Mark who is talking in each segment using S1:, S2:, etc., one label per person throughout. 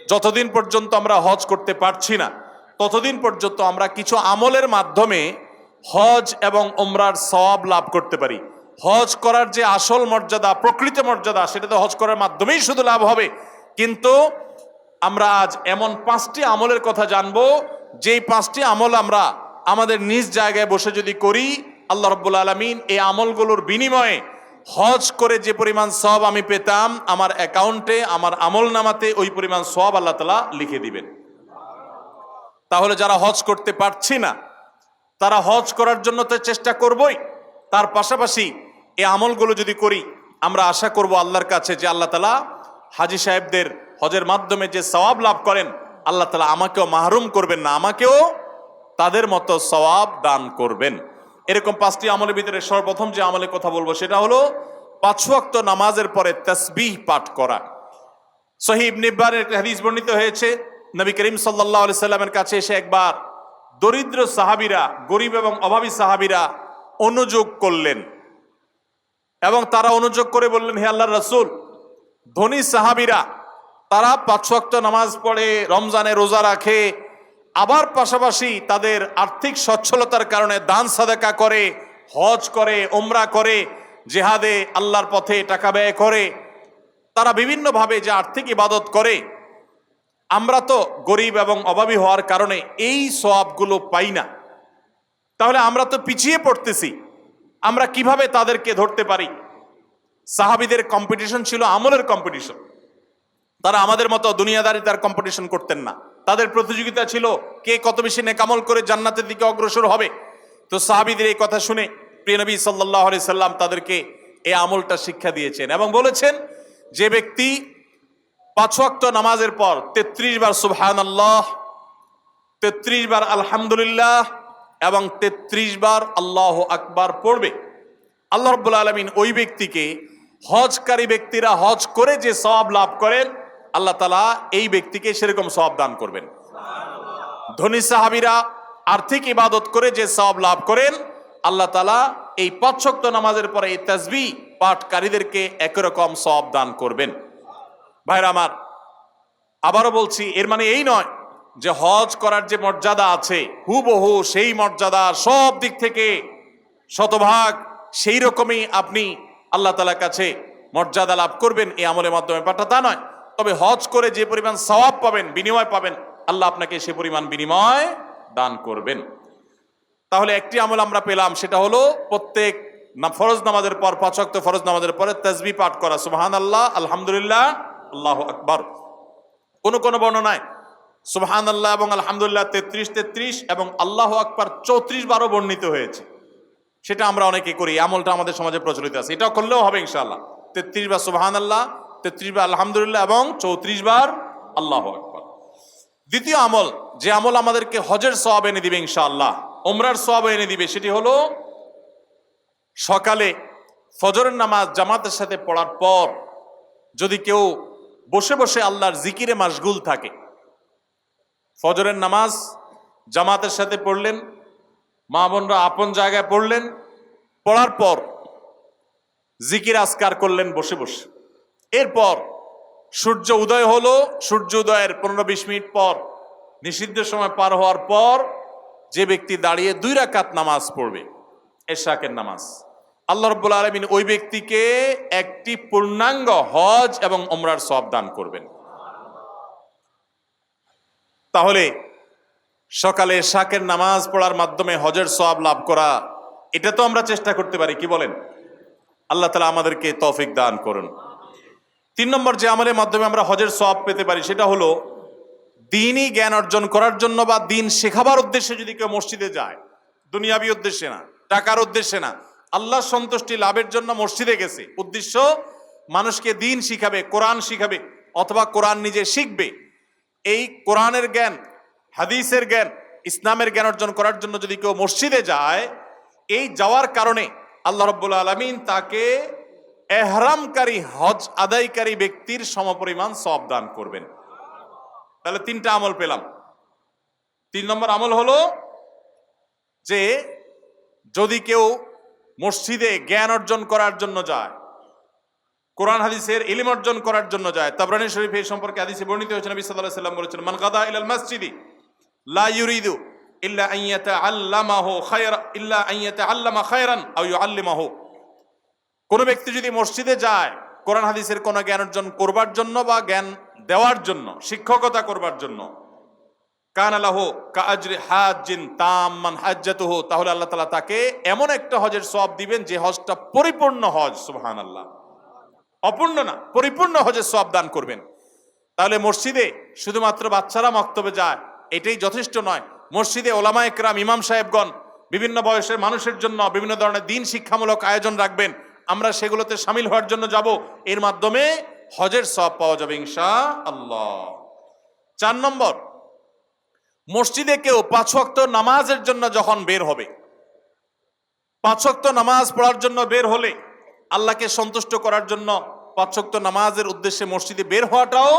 S1: যতদিন পর্যন্ত আমরা হজ করতে পারছি না ততদিন পর্যন্ত আমরা কিছু আমলের মাধ্যমে হজ এবং উমরার সওয়াব লাভ করতে পারি। হজ করার যে আসল মর্যাদা, প্রকৃত মর্যাদা, সেটা তো হজ করার মাধ্যমেই শুধু লাভ হবে। কিন্তু আমরা আজ এমন 5টি আমলের কথা জানবো, যেই 5টি আমল আমরা আমাদের নিজ জায়গায় বসে যদি করি, আল্লাহ রাব্বুল আলামিন এই আমলগুলোর বিনিময়ে হজ করে যে পরিমাণ সওয়াব আমি পেতাম, আমার অ্যাকাউন্টে, আমার আমল নামাতে ওই পরিমাণ সওয়াব আল্লাহ তাআলা লিখে দিবেন। তাহলে যারা হজ করতে পারছি না তারা হজ করার জন্য তো চেষ্টা করবই, তার পাশাপাশি এই আমলগুলো যদি করি, আমরা আশা করব আল্লাহর কাছে যে আল্লাহ তাআলা হাজী সাহেবদের হজের মাধ্যমে যে সওয়াব লাভ করেন, আল্লাহ তাআলা আমাকেও মাহরুম করবেন না, আমাকেও তাদের মতো সওয়াব দান করবেন। এরকম 5টি আমলের ভিতরে সর্বপ্রথম যে আমলের কথা বলবো সেটা হলো 5 ওয়াক্ত নামাজের পরে তাসবিহ পাঠ করা। সহিহ ইবনে হিব্বানের একটা হাদিস বর্ণিত হয়েছে, নবী করিম সাল্লাল্লাহু আলাইহি সাল্লামের কাছে এসে একবার দরিদ্র সাহাবীরা, গরিব এবং অভাবী সাহাবীরা অনুযোগ করলেন এবং তারা অনুযোগ করে বললেন, হে আল্লাহর রাসূল, ধনী সাহাবীরা তারা 5 ওয়াক্ত নামাজ পড়ে, রমজানে রোজা রাখে, আবার পাশাপাশি তাদের আর্থিক সচ্ছলতার কারণে দান সাদাকা করে, হজ করে, উমরা করে, জিহাদে আল্লাহর পথে টাকা ব্যয় করে, তারা বিভিন্নভাবে যে আর্থিক ইবাদত করে, আমরা তো গরিব এবং অভাবী হওয়ার কারণে এই সওয়াবগুলো পাই না। তাহলে আমরা তো পিছিয়ে পড়তেছি, আমরা কিভাবে তাদেরকে ধরতে পারি? সাহাবীদের কম্পিটিশন ছিল আমলের কম্পিটিশন। তারা আমাদের মতো দুনিয়াদারিতার কম্পিটিশন করতেন না, তাদের প্রতিযোগিতা ছিল কে কত বেশি নেকামল করে জান্নাতের দিকে অগ্রসর হবে। তো সাহাবীদের এই কথা শুনে প্রিয় নবী সাল্লাল্লাহু আলাইহি সাল্লাম তাদেরকে এই আমলটা শিক্ষা দিয়েছেন এবং বলেছেন, যে ব্যক্তি 5 ওয়াক্ত নামাজের পর 33 বার সুবহানাল্লাহ, 33 বার আলহামদুলিল্লাহ এবং 33 বার আল্লাহু আকবার পড়বে, আল্লাহ রাব্বুল আলামিন ওই ব্যক্তিকে, হজকারী ব্যক্তিরা হজ করে যে সওয়াব লাভ করেন, আল্লাহ তাআলা এই ব্যক্তিকে সেরকম সওয়াব দান করবেন। ধনী সাহাবীরা আর্থিক ইবাদত করে যে সওয়াব লাভ করেন, আল্লাহ তাআলা এই 5 ওয়াক্ত নামাজের পরে এই তাসবিহ পাঠকারীদেরকে একই রকম সওয়াব দান করবেন। ভাইরা আমার, আবারও বলছি, এর মানে এই নয় যে হজ করার যে মর্যাদা আছে হুবহু সেই মর্যাদা সব দিক থেকে শতভাগ সেই রকমই আপনি আল্লাহ তাআলার কাছে মর্যাদা লাভ করবেন এই আমলের মাধ্যমে, পাঠা তা নয়। তবে হজ করে যে পরিমাণ সওয়াব পাবেন, বিনিময় পাবেন, আল্লাহ আপনাকে সে পরিমাণ বিনিময় দান করবেন। তাহলে একটি আমল আমরা পেলাম, সেটা হলো প্রত্যেক ফরজ নামাজের পর, 5 ওয়াক্ত ফরজ নামাজের পরে তাসবিহ পাঠ করা, সুবহানাল্লাহ, আলহামদুলিল্লাহ, আল্লাহু আকবার। কোন কোন বর্ণনায় সুবহানাল্লাহ এবং আলহামদুলিল্লাহ 33 এবং আল্লাহু আকবার 34 বারও বর্ণিত হয়েছে। সেটা আমরা অনেকে করি, আমলটা আমাদের সমাজে প্রচলিত আছে, এটাও করলেও হবে ইনশাআল্লাহ। 33 বার সুবহানাল্লাহ, 33 বার আলহামদুলিল্লাহ এবং 34 বার আল্লাহু আকবার। দ্বিতীয় আমল, যে আমল আমাদেরকে হজের সওয়াব এনে দিবে ইনশাআল্লাহ, উমরার সওয়াব এনে দিবে, সেটি হলো সকালে ফজরের নামাজ জামাতের সাথে পড়ার পর যদি কেউ বসে বসে আল্লাহর জিকিরে মাশগুল থাকে, ফজরের নামাজ জামাতের সাথে পড়লেন, মা বোনরা আপন জায়গায় পড়লেন, পড়ার পর জিকির আজকার করলেন বসে বসে, এরপর সূর্য উদয় হলো, সূর্য উদয়ের 15-20 মিনিট পর, নিষিদ্ধ সময় পার হওয়ার পর যে ব্যক্তি দাঁড়িয়ে 2 রাকাত নামাজ পড়বে, এশরাকের নামাজ, আল্লাহ রাব্বুল আলামিন ওই ব্যক্তিকে একটি পূর্ণাঙ্গ হজ এবং উমরার সওয়াব দান করবেন। তাহলে সকালে এশরাকের নামাজ পড়ার মাধ্যমে হজের সওয়াব লাভ করা, এটা তো আমরা চেষ্টা করতে পারি, কি বলেন? আল্লাহ তাআলা আমাদেরকে তৌফিক দান করুন। 3 নম্বর যে আমলের মাধ্যমে আমরা হজের সওয়াব পেতে পারি, সেটা হলো দ্বীনি জ্ঞান অর্জন করার জন্য বা দ্বীন শেখাবার উদ্দেশ্যে যদি কেউ মসজিদে যায়, দুনিয়াবি উদ্দেশ্যে না, টাকার উদ্দেশ্যে না, আল্লাহর সন্তুষ্টি লাভের জন্য মসজিদে গেছে, উদ্দেশ্য মানুষকে দ্বীন শিখাবে, কোরআন শিখাবে, অথবা কোরআন নিজে শিখবে, এই কোরআনের জ্ঞান, হাদিসের জ্ঞান, ইসলামের জ্ঞান অর্জন করার জন্য যদি কেউ মসজিদে যায়, এই যাওয়ার কারণে আল্লাহ রাব্বুল আলামিন তাকে এহরামকারী, হজ আদায়কারী ব্যক্তির সমপরিমাণ সওয়াব দান করবেন। তাহলে 3টা আমল পেলাম। 3 নম্বর আমল হলো যে যদি কেউ মসজিদে জ্ঞান অর্জন করার জন্য যায়, কোরআন হাদিসের ইলম অর্জন করার জন্য যায়। তাবরানী শরীফে এই সম্পর্কে হাদিসে বর্ণিত হয়েছে, নবী সাল্লাল্লাহু আলাইহি ওয়াসাল্লাম বলেছেন, মান গাদা ইলাল মসজিদি লা ইউরিদু ইল্লা আন ইয়াতাআল্লামাহু খায়রা ইল্লা আন ইয়াতাআল্লামা খায়রান আও ইউআল্লিমাহু। কোন ব্যক্তি যদি মসজিদে যায় কোরআন হাদিসের কোন জ্ঞান অর্জন করবার জন্য বা জ্ঞান দেওয়ার জন্য, শিক্ষকতা করবার জন্য, কানা লাহু কাআজরি হাজ্জিন তাম্মান হাজ্জাতুহু, তাহলে আল্লাহ তাআলা তাকে এমন একটা হজের সওয়াব দিবেন যে হজটা পরিপূর্ণ হজ। সুবহানাল্লাহ, অপূর্ণ না, পরিপূর্ণ হজের সওয়াব দান করবেন। তাহলে মসজিদে শুধুমাত্র বাচ্চারা মক্তবে যায় এটাই যথেষ্ট নয়। মসজিদে ওলামায়ে কেরাম, ইমাম সাহেবগণ বিভিন্ন বয়সের মানুষের জন্য বিভিন্ন ধরনের দিন শিক্ষামূলক আয়োজন রাখবেন, আমরা সেগুলোতে শামিল হওয়ার জন্য যাব, এর মাধ্যমে হজের সওয়াব পাওয়া যাবে ইনশাআল্লাহ। 4 নম্বর, মসজিদে কেউ 5 ওয়াক্ত নামাজের জন্য যখন বের হবে, 5 ওয়াক্ত নামাজ পড়ার জন্য বের হলে, আল্লাহকে সন্তুষ্ট করার জন্য 5 ওয়াক্ত নামাজের উদ্দেশ্যে মসজিদে বের হওয়াটাও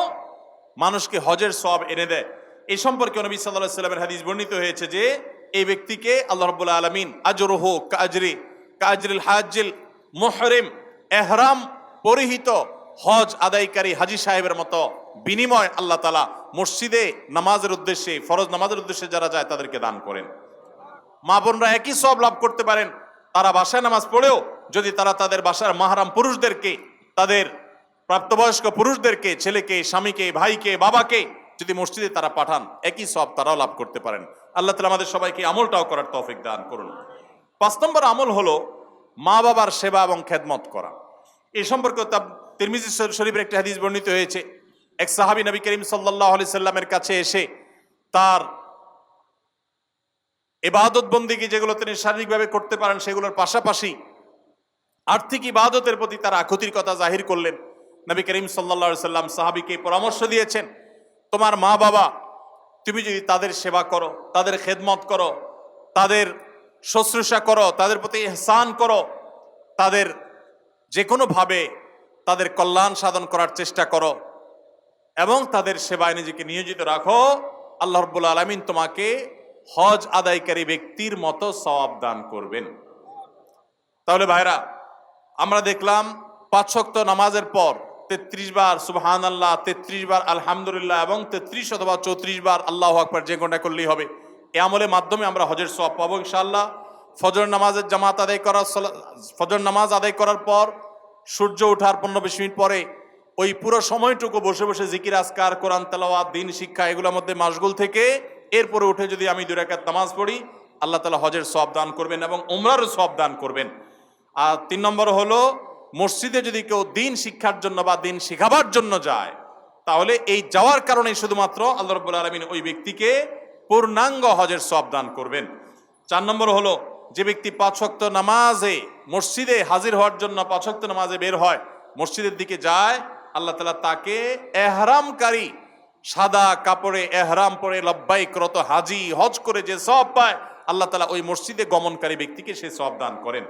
S1: মানুষকে হজের সওয়াব এনে দেয়। এই সম্পর্কে নবী সাল্লাল্লাহু আলাইহি ওয়াসাল্লামের হাদিস বর্ণিত হয়েছে যে এই ব্যক্তিকে আল্লাহ রাব্বুল আলামিন আজরুহু কাজরিল হাজ্জিল মুহরিম, ইহরাম পরিহিত হজ আদায়কারী হাজী সাহেবের মতো বিনিময় আল্লাহ তাআলা মসজিদে নামাজের উদ্দেশ্যে, ফরজ নামাজের উদ্দেশ্যে যারা যায় তাদেরকে দান করেন। মা বোনরা একই সওয়াব লাভ করতে পারেন তারা বাসায় নামাজ পড়েও যদি তারা তাদের বাসার মাহরাম পুরুষদেরকে, তাদের প্রাপ্তবয়স্ক পুরুষদেরকে, ছেলেকে, স্বামীকে, ভাইকে, বাবাকে যদি মসজিদে তারা পাঠান, একই সওয়াব তারাও লাভ করতে পারেন। আল্লাহ তাআলা আমাদের সবাইকে আমলটাও করার তৌফিক দান করুন। 5 নম্বর আমল হলো মা বাবার সেবা এবং খেদমত করা। এই সম্পর্কে তিরমিজি শরীফের একটি হাদিস বর্ণিত হয়েছে, এক সাহাবী নবী করিম সাল্লাল্লাহু আলাইহি সাল্লামের কাছে এসে তার ইবাদত বন্দেগী যেগুলো তিনি শারীরিকভাবে করতে পারেন সেগুলোর পাশাপাশি আর্থিক ইবাদতের প্রতি তার আকুতির কথা জাহির করলেন। নবী করিম সাল্লাল্লাহু আলাইহি সাল্লাম সাহাবীকে পরামর্শ দিয়েছেন, তোমার মা বাবা, তুমি যদি তাদের সেবা করো, তাদের খেদমত করো, তাদের শুশ্রূষা করো, তাদের প্রতি ইহসান করো, তাদের যে কোনোভাবে তাদের কল্যাণ সাধন করার চেষ্টা করো এবং তাদের সেবায় নিজেকে নিয়োজিত রাখো, আল্লাহ রাব্বুল আলামিন তোমাকে হজ আদায়কারী ব্যক্তির মতো সওয়াব দান করবেন। তাহলে ভাইরা, আমরা দেখলাম 5 ওয়াক্ত নামাজের পর 33 বার সুবহানাল্লাহ, 33 বার আলহামদুলিল্লাহ এবং 33 অথবা 34 বার আল্লাহু আকবার যে কোনটা করলেই হবে। এই আমলের মাধ্যমে আমরা হজের সওয়াব পাবো ইনশাআল্লাহ। ফজর নামাজের জামাত আদায় করার, ফজর নামাজ আদায় করার পর সূর্য ওঠার 15-20 মিনিট পরে ওই পুরো সময়টুকু বসে বসে জিকির আজকার, কোরআন তেলাওয়াত, দিন শিক্ষা এগুলোর মধ্যে মাশগুল থেকে এরপরে উঠে যদি আমি 2 রাকাত নামাজ পড়ি, আল্লাহ তাআলা হজের সওয়াব দান করবেন এবং উমরারও সওয়াব দান করবেন। আর 3 নম্বর হলো মসজিদে যদি কেউ দিন শিক্ষার জন্য বা দিন শেখাবার জন্য যায়, তাহলে এই যাওয়ার কারণে শুধুমাত্র আল্লাহ রাব্বুল আলামিন ওই ব্যক্তিকে পূর্ণাঙ্গ হজের সওয়াব দান করবেন। 4 নম্বর হলো যে ব্যক্তি 5 ওয়াক্ত নামাজে মসজিদে হাজির হওয়ার জন্য 5 ওয়াক্ত নামাজে বের হয়, মসজিদের দিকে যায়, আল্লাহ তাআলা তাকে ইহরামকারী, সাদা কাপড়ে ইহরাম পরে লব্বাইক রত হাজী হজ করে যে সওয়াব পায়, আল্লাহ তাআলা ওই মসজিদে গমনকারী ব্যক্তিকে সেই সওয়াব দান করেন।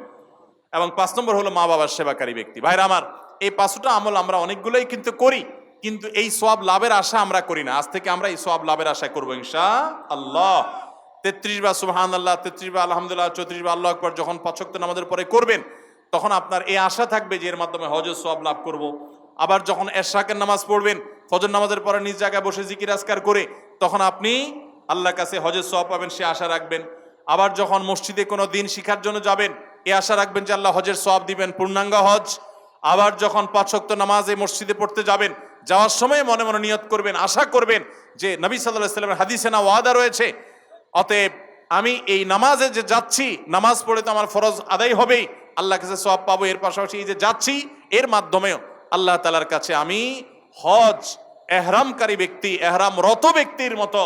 S1: এবং 5 নম্বর হলো মা বাবার সেবাকারী ব্যক্তি। ভাইরা আমার, এই 5টা আমল আমরা অনেকগুলোই কিন্তু করি, কিন্তু এই সওয়াব লাভের আশা আমরা করি না। আজ থেকে আমরা এই সওয়াব লাভের আশা করবো ইনশাআল্লাহ। 33 বার সুবহানাল্লাহ, 33 বার আলহামদুলিল্লাহ, 34 বার আল্লাহু আকবার যখন 5 ওয়াক্ত নামাজের পরে করবেন, তখন আপনার এই আশা থাকবে যে এর মাধ্যমে হজের সওয়াব লাভ করব। আবার যখন এশরাকের নামাজ পড়বেন, ফজর নামাজের পরে নিজ জায়গায় বসে জিকির আজকার করে, তখন আপনি আল্লাহর কাছে হজের সওয়াব পাবেন, সে আশা রাখবেন। আবার যখন মসজিদে কোনো দিন শিখার জন্য যাবেন, এই আশা রাখবেন যে আল্লাহ হজের সওয়াব দিবেন, পূর্ণাঙ্গ হজ। আবার যখন 5 ওয়াক্ত নামাজে মসজিদে পড়তে যাবেন, যাওয়ার সময় মনে মনে নিয়ত করবেন, আশা করবেন যে নবী সাল্লাল্লাহু আলাইহি ওয়াসাল্লামের হাদিসে না ওয়াদা রয়েছে, অতএব আমি এই নামাজে যে যাচ্ছি, নামাজ পড়ে তো আমার ফরজ আদায় হবেই, আল্লাহর কাছে সওয়াব পাবো, এর পাশাপাশি এই যে যাচ্ছি এর মাধ্যমেও আল্লাহ তাআলার কাছে আমি হজ এহরামকারী ব্যক্তি, এহরামরত ব্যক্তির মতো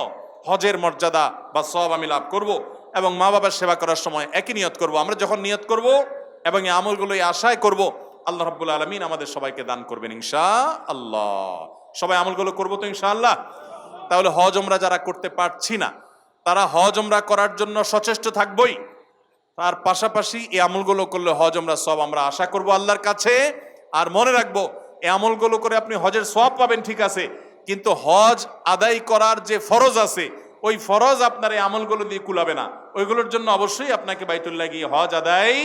S1: হজের মর্যাদা বা সওয়াব আমি লাভ করব। এবং মা বাবার সেবা করার সময় একই নিয়ত করব। আমরা যখন নিয়ত করব এবং এই আমলগুলো এই আশায় করব, আল্লাহ রাব্বুল আলামিন আমাদের সবাইকে দান করবেন ইনশাআল্লাহ। সবাই আমলগুলো করবো তো ইনশাআল্লাহ। তাহলে হজ ওমরা যারা করতে পারছি না, তারা হজ ওমরা করার জন্য সচেষ্ট থাকবই, তার পাশাপাশি এই আমলগুলো করলে হজ ওমরা সব আমরা আশা করব আল্লাহর কাছে। আর মনে রাখবো, এই আমলগুলো করে আপনি হজের সওয়াব পাবেন ঠিক আছে, কিন্তু হজ আদায় করার যে ফরজ আছে, ওই ফরজ আপনার এই আমলগুলো দিয়ে কুলাবে না। ওইগুলোর জন্য অবশ্যই আপনাকে বাইতুল্লাহ গিয়ে হজ আদায়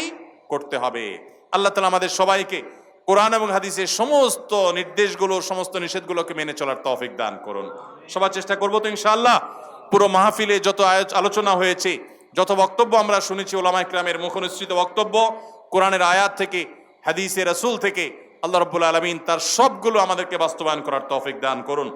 S1: করতে হবে। আল্লাহ তাআলা আমাদের সবাইকে কোরআন এবং হাদিসের সমস্ত নির্দেশগুলো, সমস্ত নিষেধগুলোকে মেনে চলার তৌফিক দান করুন। সবার চেষ্টা করবো তো ইনশাআল্লাহ। পুরো মাহফিলে যত আলোচনা হয়েছে, যত বক্তব্য আমরা শুনেছি, ওলামা ইকরামের মুখনিসৃত বক্তব্য, কোরআনের আয়াত থেকে, হাদিসে রাসূল থেকে, আল্লাহ রাব্বুল আলামিন তার সবগুলো আমাদেরকে বাস্তবায়ন করার তৌফিক দান করুন।